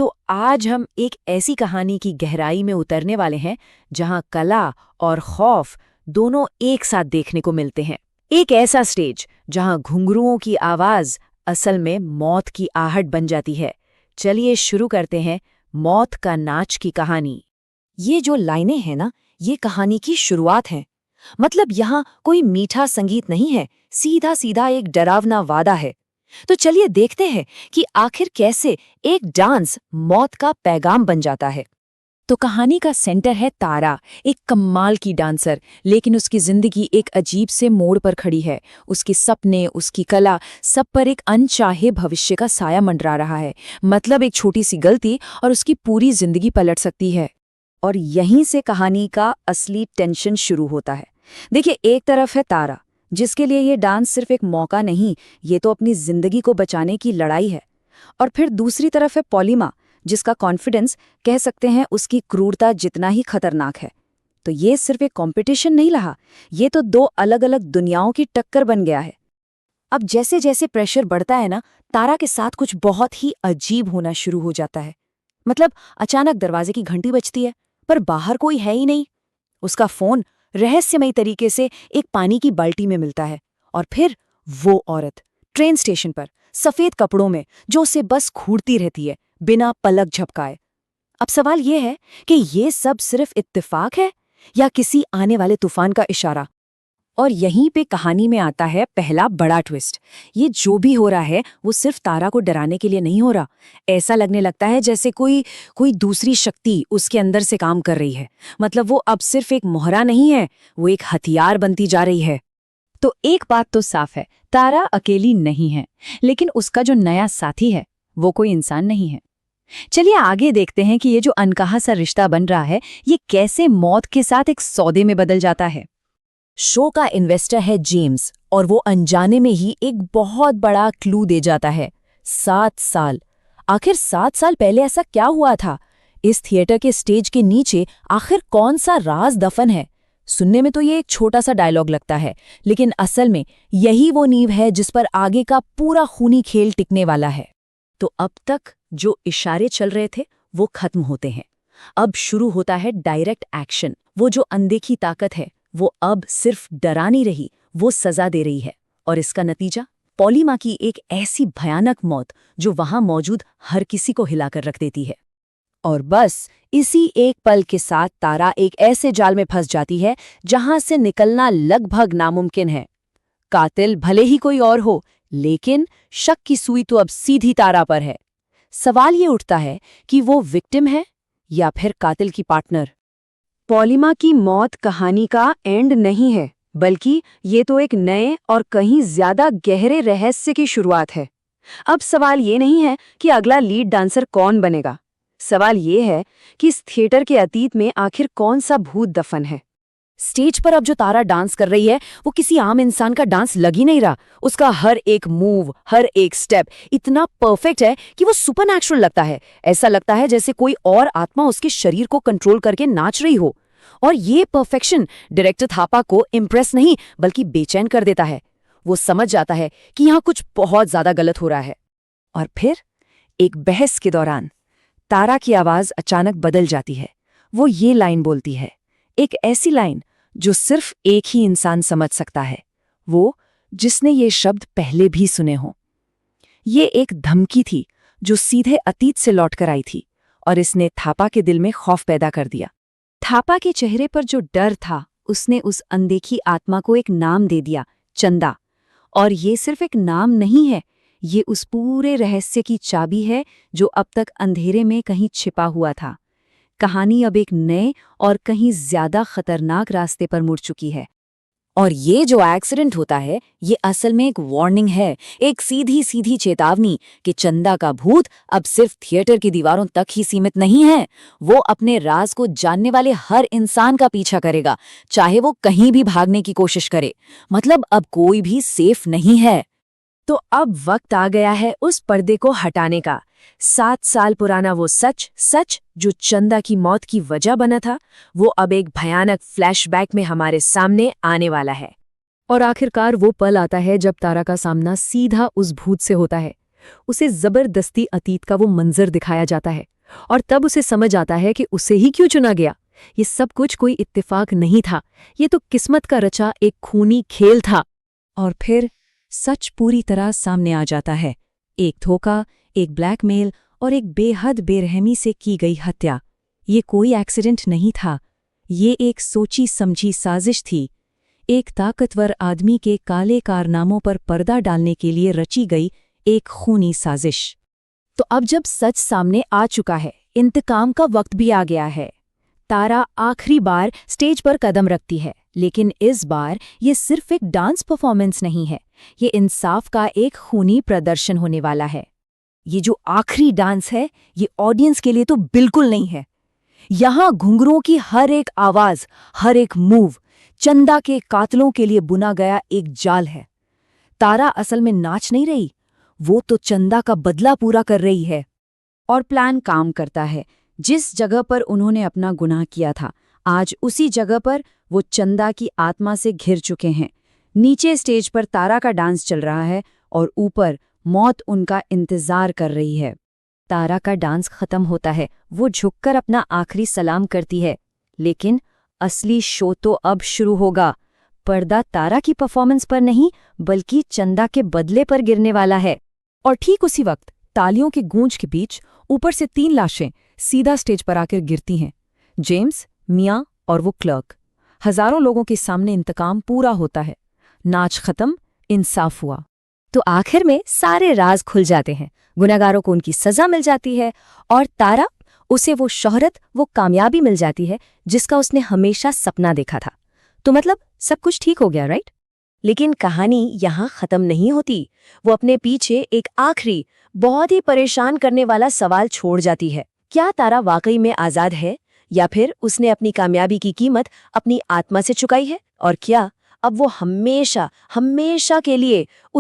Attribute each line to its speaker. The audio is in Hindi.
Speaker 1: तो आज हम एक ऐसी कहानी की गहराई में उतरने वाले हैं जहां कला और खौफ दोनों एक साथ देखने को मिलते हैं। एक ऐसा स्टेज जहां घुंघरुओं की आवाज असल में मौत की आहट बन जाती है। चलिए शुरू करते हैं मौत का नाच की कहानी।
Speaker 2: ये जो लाइनें हैं ना, ये कहानी की शुरुआत है। मतलब यहाँ कोई मीठा संगीत नहीं है, सीधा सीधा एक डरावना वादा है। तो चलिए देखते हैं कि आखिर कैसे एक डांस मौत का पैगाम बन जाता है।
Speaker 1: तो कहानी का सेंटर है तारा, एक कमाल की डांसर, लेकिन उसकी जिंदगी एक अजीब से मोड़ पर खड़ी है। उसके सपने, उसकी कला, सब पर एक अनचाहे भविष्य का साया मंडरा रहा है। मतलब एक छोटी सी गलती और उसकी पूरी जिंदगी पलट सकती है।
Speaker 2: और यहीं से कहानी का असली टेंशन शुरू होता है। देखिए, एक तरफ है तारा, जिसके लिए ये डांस सिर्फ एक मौका नहीं, ये तो अपनी जिंदगी को बचाने की लड़ाई है। और फिर दूसरी तरफ है पॉलीमा, जिसका कॉन्फिडेंस, कह सकते हैं उसकी क्रूरता जितना ही खतरनाक है। तो ये सिर्फ एक कंपटीशन नहीं रहा, ये तो दो अलग अलग दुनियाओं की टक्कर बन गया है। अब जैसे जैसे प्रेशर बढ़ता है ना, तारा के साथ कुछ बहुत ही अजीब होना शुरू हो जाता है। मतलब अचानक दरवाजे की घंटी बजती है, पर बाहर कोई है ही नहीं। उसका फोन रहस्यमयी तरीके से एक पानी की बाल्टी में मिलता है। और फिर वो औरत ट्रेन स्टेशन पर सफेद कपड़ों में, जो उसे बस घूरती रहती है बिना पलक झपकाए। अब सवाल ये है कि ये सब सिर्फ इत्तेफाक है या किसी आने वाले तूफान का इशारा। और यहीं पे कहानी में आता है पहला बड़ा ट्विस्ट। ये जो भी हो रहा है वो सिर्फ तारा को डराने के लिए नहीं हो रहा। ऐसा लगने लगता है जैसे कोई दूसरी शक्ति उसके अंदर से काम कर रही है। मतलब वो अब सिर्फ एक मोहरा नहीं है, वो एक हथियार बनती जा रही है।
Speaker 1: तो एक बात तो साफ है, तारा अकेली नहीं है, लेकिन उसका जो नया साथी है वो कोई इंसान नहीं है। चलिए आगे देखते हैं कि ये जो अनकहा सा रिश्ता बन रहा है, ये कैसे मौत के साथ एक सौदे में बदल जाता है।
Speaker 2: शो का इन्वेस्टर है जेम्स, और वो अनजाने में ही एक बहुत बड़ा क्लू दे जाता है। 7 साल। आखिर 7 साल पहले ऐसा क्या हुआ था? इस थिएटर के स्टेज के नीचे आखिर कौन सा राज दफन है? सुनने में तो ये एक छोटा सा डायलॉग लगता है, लेकिन असल में यही वो नींव है जिस पर आगे का पूरा खूनी खेल टिकने वाला है। तो अब तक जो इशारे चल रहे थे वो खत्म होते हैं। अब शुरू होता है डायरेक्ट एक्शन। वो जो अनदेखी ताकत है वो अब सिर्फ डरा नहीं रही, वो सजा दे रही है। और इसका नतीजा पॉलीमा की एक ऐसी भयानक मौत जो वहां मौजूद हर किसी को हिलाकर रख देती है। और बस इसी एक पल के साथ तारा एक ऐसे जाल में फंस जाती है जहां से निकलना लगभग नामुमकिन है। कातिल भले ही कोई और हो, लेकिन शक की सुई तो अब सीधी तारा पर है। सवाल ये उठता है कि वो विक्टिम है या फिर कातिल की पार्टनर। पॉलीमा की मौत कहानी का एंड नहीं है, बल्कि ये तो एक नए और कहीं ज्यादा गहरे रहस्य की शुरुआत है। अब सवाल ये नहीं है कि अगला लीड डांसर कौन बनेगा। सवाल ये है कि इस थिएटर के अतीत में आखिर कौन सा भूत दफन है। स्टेज पर अब जो तारा डांस कर रही है वो किसी आम इंसान का डांस लग ही नहीं रहा। उसका हर एक मूव, हर एक स्टेप इतना परफेक्ट है कि वो सुपरनैचुरल लगता है। ऐसा लगता है जैसे कोई और आत्मा उसके शरीर को कंट्रोल करके नाच रही हो। और ये परफेक्शन डायरेक्टर थापा को इम्प्रेस नहीं बल्कि बेचैन कर देता है। वो समझ जाता है कि यहाँ कुछ बहुत ज्यादा गलत हो रहा है। और फिर एक बहस के दौरान तारा की आवाज अचानक बदल जाती है। वो ये लाइन बोलती है, एक ऐसी लाइन जो सिर्फ एक ही इंसान समझ सकता है, वो जिसने ये शब्द पहले भी सुने हों। ये एक धमकी थी जो सीधे अतीत से लौट कर आई थी, और इसने थापा के दिल में खौफ पैदा कर दिया। थापा के चेहरे पर जो डर था, उसने उस अनदेखी आत्मा को एक नाम दे दिया, चंदा। और ये सिर्फ एक नाम नहीं है, ये उस पूरे रहस्य की चाबी है जो अब तक अंधेरे में कहीं छिपा हुआ था। कहानी अब एक नए और कहीं ज्यादा खतरनाक रास्ते पर मुड़ चुकी है। और ये जो एक्सीडेंट होता है, ये असल में एक वार्निंग है, एक सीधी सीधी चेतावनी कि चंदा का भूत अब सिर्फ थिएटर की दीवारों तक ही सीमित नहीं है। वो अपने राज को जानने वाले हर इंसान का पीछा करेगा, चाहे वो कहीं भी भागने की कोशिश करे। मतलब अब कोई भी सेफ नहीं है। तो अब वक्त आ गया है उस पर्दे को हटाने का। 7 साल पुराना वो सच जो चंदा की मौत की वजह बना था, वो अब एक भयानक फ्लैशबैक में हमारे सामने आने वाला है। और आखिरकार वो पल आता है जब तारा का सामना सीधा उस भूत से होता है। उसे जबरदस्ती अतीत का वो मंजर दिखाया जाता है और तब उसे समझ आता है कि उसे ही क्यों चुना गया। ये सब कुछ कोई इत्तेफाक नहीं था, ये तो किस्मत का रचा एक खूनी खेल था। और फिर सच पूरी तरह सामने आ जाता है। एक धोखा, एक ब्लैकमेल और एक बेहद बेरहमी से की गई हत्या। ये कोई एक्सीडेंट नहीं था, ये एक सोची समझी साजिश थी, एक ताकतवर आदमी के काले कारनामों पर पर्दा डालने के लिए रची गई एक खूनी साजिश।
Speaker 1: तो अब जब सच सामने आ चुका है, इंतकाम का वक्त भी आ गया है। तारा आखिरी बार स्टेज पर कदम रखती है, लेकिन इस बार ये सिर्फ एक डांस परफॉर्मेंस नहीं है, ये इंसाफ का एक खूनी प्रदर्शन होने वाला है। ये जो आखिरी डांस है, ये ऑडियंस के लिए तो बिल्कुल नहीं है। यहाँ घुंघरुओं की हर एक आवाज, हर एक मूव चंदा के कातलों के लिए बुना गया एक जाल है। तारा असल में नाच नहीं रही, वो तो चंदा का बदला पूरा कर रही है। और प्लान काम करता है। जिस जगह पर उन्होंने अपना गुनाह किया था, आज उसी जगह पर वो चंदा की आत्मा से घिर चुके हैं। नीचे स्टेज पर तारा का डांस चल रहा है और ऊपर मौत उनका इंतजार कर रही है। तारा का डांस खत्म होता है, वो झुककर अपना आखिरी सलाम करती है। लेकिन असली शो तो अब शुरू होगा। पर्दा तारा की परफॉर्मेंस पर नहीं, बल्कि चंदा के बदले पर गिरने वाला है।
Speaker 2: और ठीक उसी वक्त तालियों की गूंज के बीच ऊपर से 3 लाशें सीधा स्टेज पर आकर गिरती हैं। जेम्स, मियाँ और वो क्लर्क। हजारों लोगों के सामने इंतकाम पूरा होता है। नाच खत्म, इंसाफ हुआ।
Speaker 1: तो आखिर में सारे राज खुल जाते हैं। गुनहगारों को उनकी सजा मिल जाती है और तारा, उसे वो शोहरत, वो कामयाबी मिल जाती है जिसका उसने हमेशा सपना देखा था। तो मतलब सब कुछ ठीक हो गया, राइट? लेकिन कहानी यहाँ खत्म नहीं होती। वो अपने पीछे एक आखिरी, बहुत ही परेशान करने वाला सवाल छोड़ जाती है। क्या तारा वाकई में आजाद है, या फिर उसने अपनी कामयाबी की कीमत अपनी आत्मा से चुकाई है? और क्या अब वो हमेशा हमेशा के लिए उस